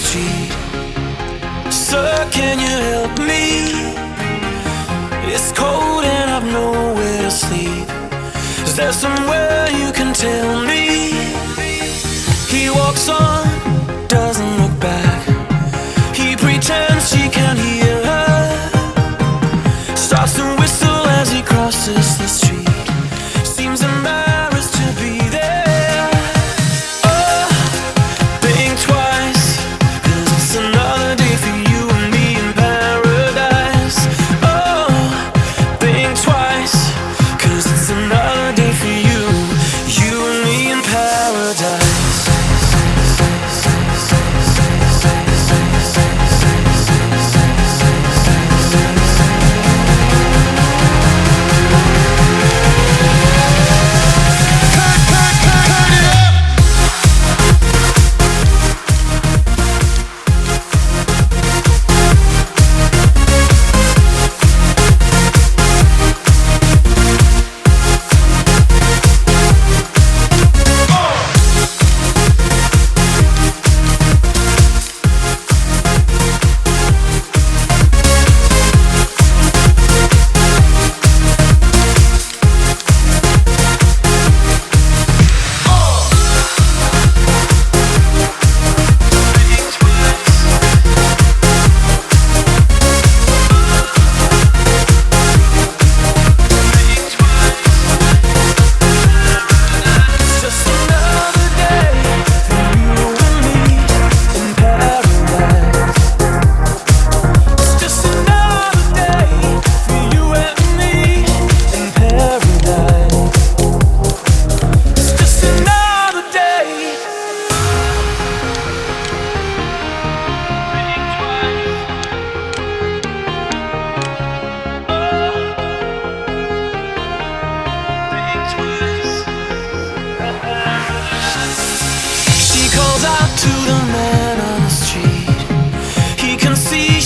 street. Sir, can you help me? It's cold and I've nowhere to sleep. Is there somewhere you can tell me? He walks on, doesn't look back. He pretends she can't hear her. Starts to whistle as he crosses the street. Seems embarrassed to be there. Oh, think twice, 'cause it's another day for you and me in paradise. Oh, think twice, 'cause it's another day for you, you and me in paradise. She calls out to the man on the street. He can see